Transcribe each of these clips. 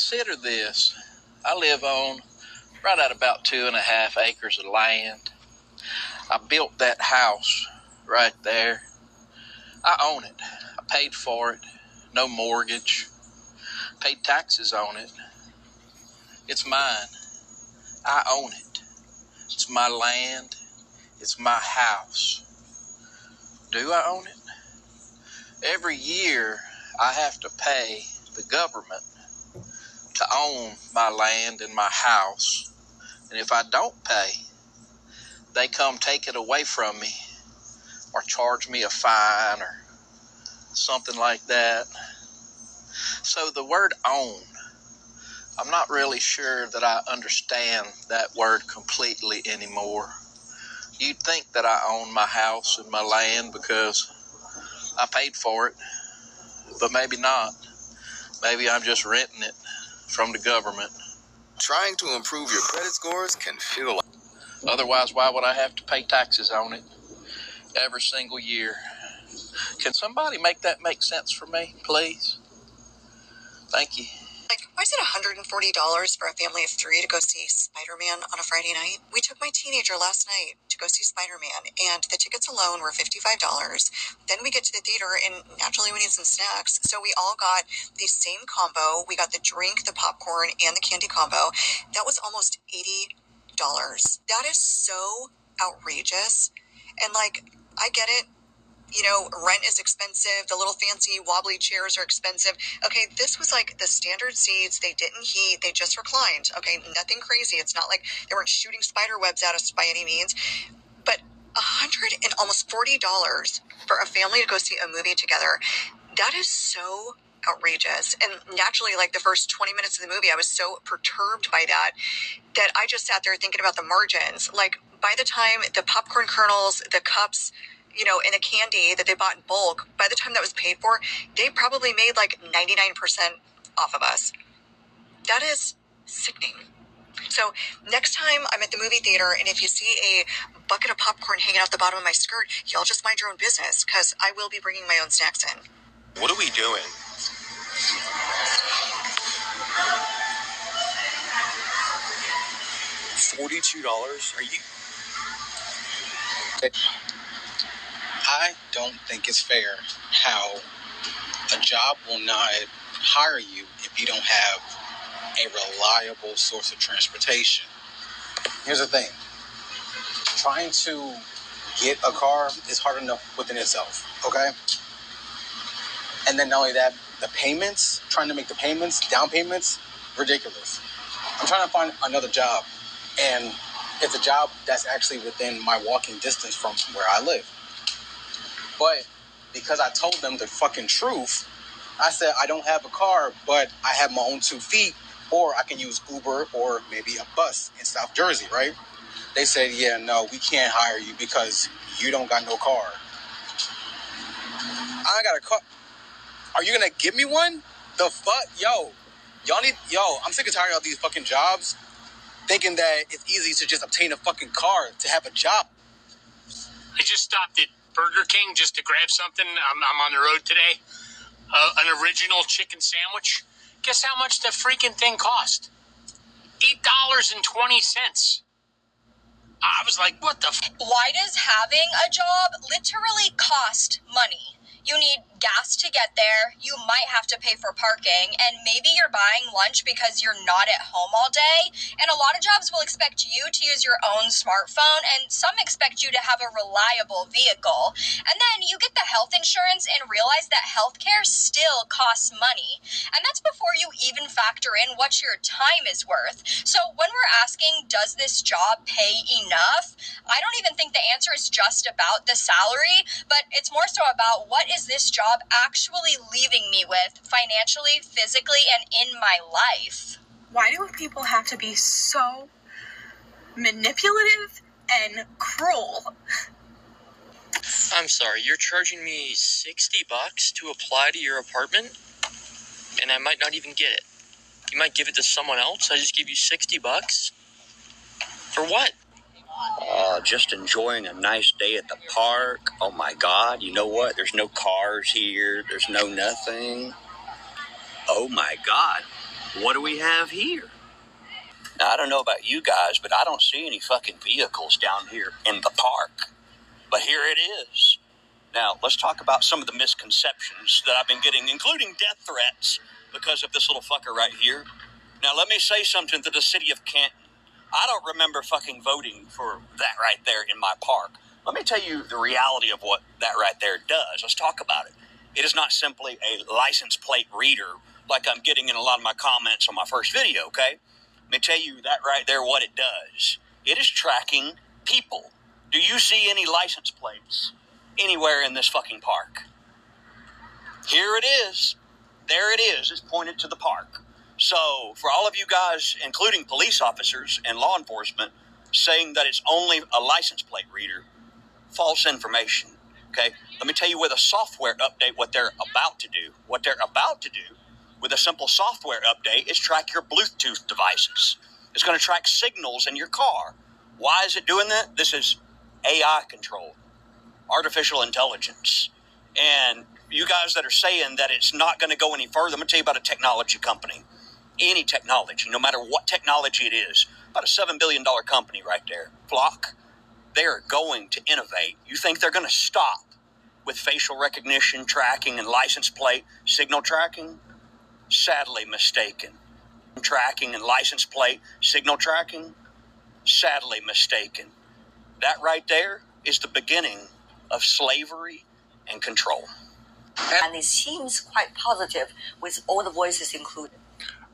consider this. I live on right at about 2.5 acres of land. I built that house right there. I own it. I paid for it. No mortgage. Paid taxes on it. It's mine. I own it. It's my land. It's my house. Do I own it? Every year I have to pay the government to own my land and my house. And if I don't pay, they come take it away from me or charge me a fine or something like that. So the word own, I'm not really sure that I understand that word completely anymore. You'd think that I own my house and my land because I paid for it, but maybe not. Maybe I'm just renting it from the government. Trying to improve your credit scores can feel like... Otherwise, why would I have to pay taxes on it every single year? Can somebody make that make sense for me, please? Thank you. Like, why is it $140 for a family of 3 to go see Spider-Man on a Friday night? We took my teenager last night to go see Spider-Man, and the tickets alone were $55. Then we get to the theater, and naturally we need some snacks. So we all got the same combo. We got the drink, the popcorn, and the candy combo. That was almost $80. That is so outrageous. And, like, I get it. You know, rent is expensive. The little fancy wobbly chairs are expensive. Okay, this was like the standard seats. They didn't heat. They just reclined. Okay, nothing crazy. It's not like they weren't shooting spider webs at us by any means. But $140 for a family to go see a movie together, that is so outrageous. And naturally, like the first 20 minutes of the movie, I was so perturbed by that I just sat there thinking about the margins. Like, by the time the popcorn kernels, the cups, you know, and the candy that they bought in bulk, by the time that was paid for, they probably made like 99% off of us. That is sickening. So next time I'm at the movie theater, and if you see a bucket of popcorn hanging out the bottom of my skirt, y'all just mind your own business, because I will be bringing my own snacks in. What are we doing? $42? Are you... I don't think it's fair how a job will not hire you if you don't have a reliable source of transportation. Here's the thing. Trying to get a car is hard enough within itself, okay? And then not only that, the payments, trying to make the payments, down payments, ridiculous. I'm trying to find another job, and it's a job that's actually within my walking distance from where I live. But because I told them the fucking truth, I said I don't have a car, but I have my own 2 feet, or I can use Uber or maybe a bus in South Jersey, right? They said, yeah, no, we can't hire you because you don't got no car. I got a car. Are you going to give me one? The fuck? I'm sick and tired of these fucking jobs thinking that it's easy to just obtain a fucking car to have a job. I just stopped at Burger King just to grab something. I'm on the road today. An original chicken sandwich. Guess how much the freaking thing cost? $8.20. I was like, what the Why does having a job literally cost money? You need gas to get there, you might have to pay for parking, and maybe you're buying lunch because you're not at home all day. And a lot of jobs will expect you to use your own smartphone, and some expect you to have a reliable vehicle. And then you get the health insurance and realize that healthcare still costs money. And that's before you even factor in what your time is worth. So when we're asking, does this job pay enough? I don't even think the answer is just about the salary, but it's more so about what is this job actually leaving me with financially, physically, and in my life. Why do people have to be so manipulative and cruel? I'm sorry, you're charging me $60 to apply to your apartment? And I might not even get it. You might give it to someone else? I just give you $60? For what? Just enjoying a nice day at the park. Oh my God, you know what? There's no cars here. There's no nothing. Oh my God, What do we have here? Now, I don't know about you guys, but I don't see any fucking vehicles down here in the park. But here it is. Now, let's talk about some of the misconceptions that I've been getting, including death threats, because of this little fucker right here. Now, let me say something to the city of Canton. I don't remember fucking voting for that right there in my park. Let me tell you the reality of what that right there does. Let's talk about it. It is not simply a license plate reader like I'm getting in a lot of my comments on my first video, okay? Let me tell you that right there what it does. It is tracking people. Do you see any license plates anywhere in this fucking park? Here it is. There it is. It's pointed to the park. So for all of you guys, including police officers and law enforcement, saying that it's only a license plate reader, false information, okay? Let me tell you with a software update what they're about to do. What they're about to do with a simple software update is track your Bluetooth devices. It's going to track signals in your car. Why is it doing that? This is AI control, artificial intelligence. And you guys that are saying that it's not going to go any further, I'm going to tell you about a technology company. Any technology, no matter what technology it is, about a $7 billion company right there, Flock, they're going to innovate. You think they're going to stop with facial recognition, tracking, and license plate signal tracking? Sadly mistaken. Tracking and license plate signal tracking? Sadly mistaken. That right there is the beginning of slavery and control. And it seems quite positive with all the voices included.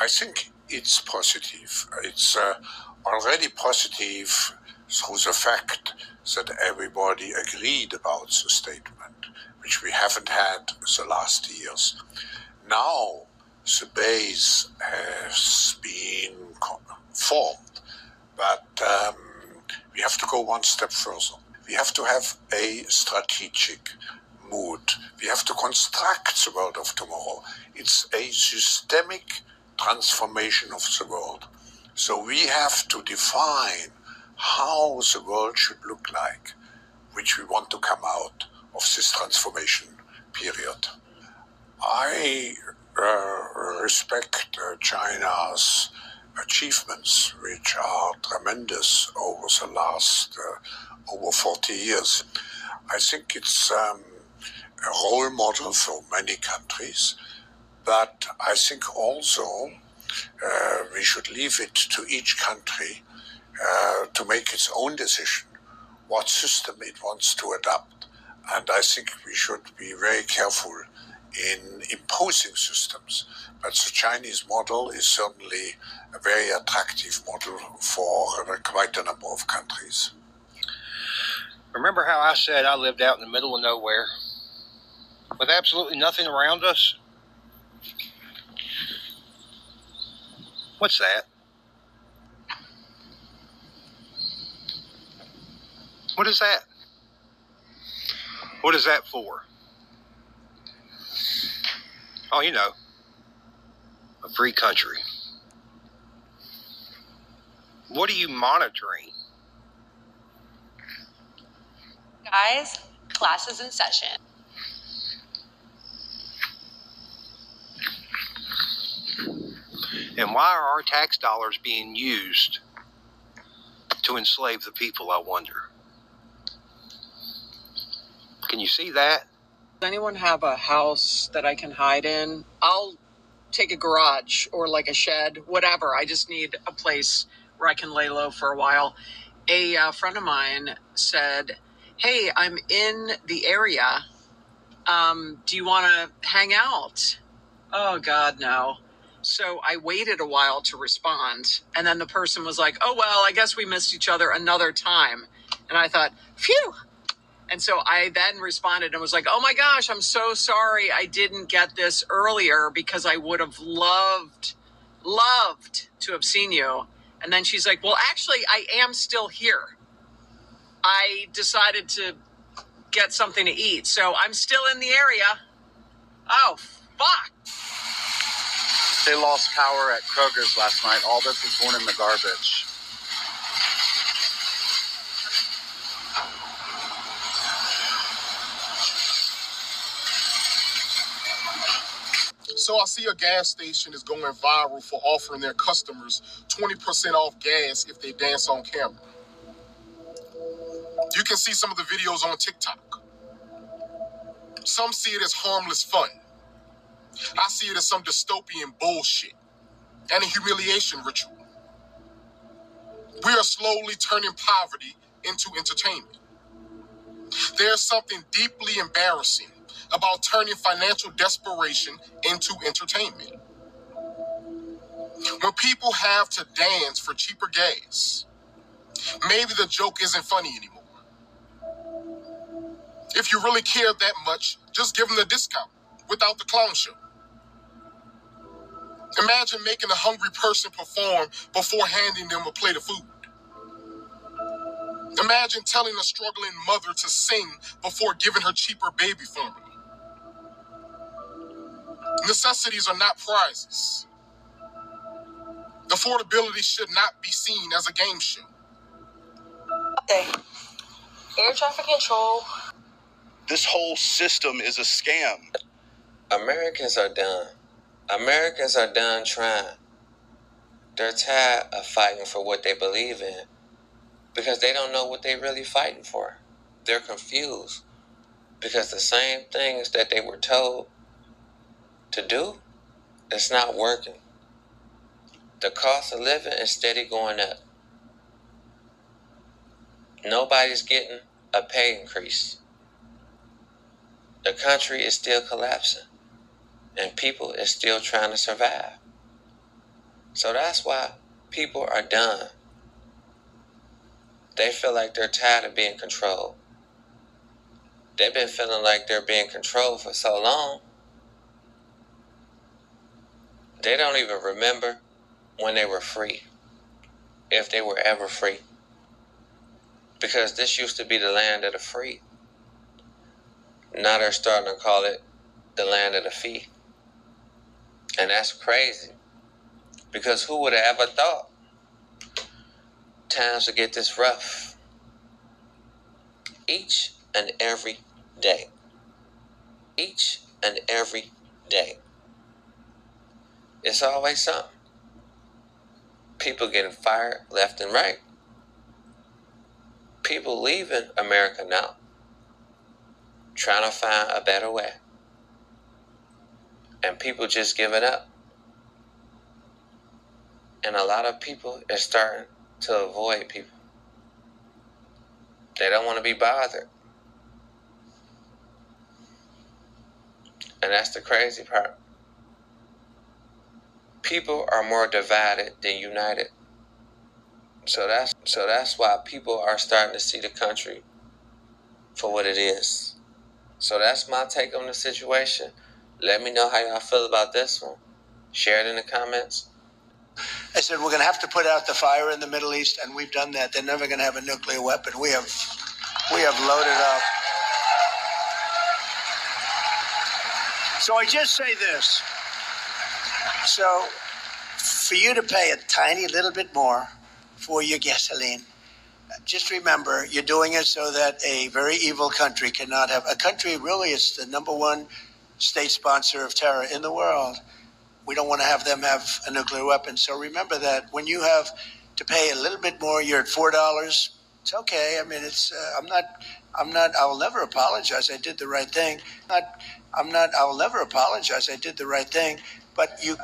I think it's positive. It's already positive through the fact that everybody agreed about the statement, which we haven't had the last years. Now the base has been formed, but we have to go one step further. We have to have a strategic mood. We have to construct the world of tomorrow. It's a systemic transformation of the world. So we have to define how the world should look like, which we want to come out of this transformation period. I respect China's achievements, which are tremendous over the last over 40 years. I think it's a role model for many countries, but I think also we should leave it to each country to make its own decision what system it wants to adopt. And I think we should be very careful in imposing systems. But the Chinese model is certainly a very attractive model for quite a number of countries. Remember how I said I lived out in the middle of nowhere with absolutely nothing around us? What's that? What is that? What is that for? Oh, you know, a free country. What are you monitoring? Guys, class is in session. And why are our tax dollars being used to enslave the people, I wonder? Can you see that? Does anyone have a house that I can hide in? I'll take a garage or like a shed, whatever. I just need a place where I can lay low for a while. A friend of mine said, "Hey, I'm in the area. Do you want to hang out?" Oh, God, no. So I waited a while to respond. And then the person was like, "Oh, well, I guess we missed each other another time." And I thought, phew. And so I then responded and was like, "Oh my gosh, I'm so sorry I didn't get this earlier because I would have loved to have seen you." And then she's like, "Well, actually, I am still here. I decided to get something to eat, so I'm still in the area." Oh, fuck. They lost power at Kroger's last night. All this was going in the garbage. So I see a gas station is going viral for offering their customers 20% off gas if they dance on camera. You can see some of the videos on TikTok. Some see it as harmless fun. I see it as some dystopian bullshit and a humiliation ritual. We are slowly turning poverty into entertainment. There's something deeply embarrassing about turning financial desperation into entertainment. When people have to dance for cheaper gas, maybe the joke isn't funny anymore. If you really care that much, just give them the discount without the clown show. Imagine making a hungry person perform before handing them a plate of food. Imagine telling a struggling mother to sing before giving her cheaper baby formula. Necessities are not prizes. Affordability should not be seen as a game show. Air traffic control. This whole system is a scam. Americans are done. Americans are done trying. They're tired of fighting for what they believe in because they don't know what they're really fighting for. They're confused because the same things that they were told to do, it's not working. The cost of living is steady going up. Nobody's getting a pay increase. The country is still collapsing, and people is still trying to survive. So that's why people are done. They feel like they're tired of being controlled. They've been feeling like they're being controlled for so long, they don't even remember when they were free, if they were ever free. Because this used to be the land of the free. Now they're starting to call it the land of the fee. And that's crazy. Because who would have ever thought times would get this rough? Each and every day. Each and every day. It's always something. People getting fired left and right. People leaving America now, trying to find a better way. And people just giving up. And a lot of people are starting to avoid people. They don't want to be bothered. And that's the crazy part. People are more divided than united. So that's why people are starting to see the country for what it is. So that's my take on the situation. Let me know how y'all feel about this one. Share it in the comments. I said, we're going to have to put out the fire in the Middle East, and we've done that. They're never going to have a nuclear weapon. We have loaded up. So I just say this. So for you to pay a tiny little bit more for your gasoline, just remember you're doing it so that a very evil country cannot have. A country really is the number one state sponsor of terror in the world. We don't want to have them have a nuclear weapon. So remember that when you have to pay a little bit more, you're at $4. It's okay. I mean, I will never apologize. I did the right thing. I will never apologize. I did the right thing. But you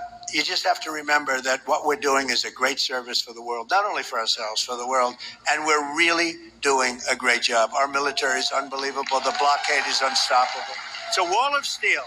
just have to remember that what we're doing is a great service for the world, not only for ourselves, for the world. And we're really doing a great job. Our military is unbelievable. The blockade is unstoppable. It's a wall of steel.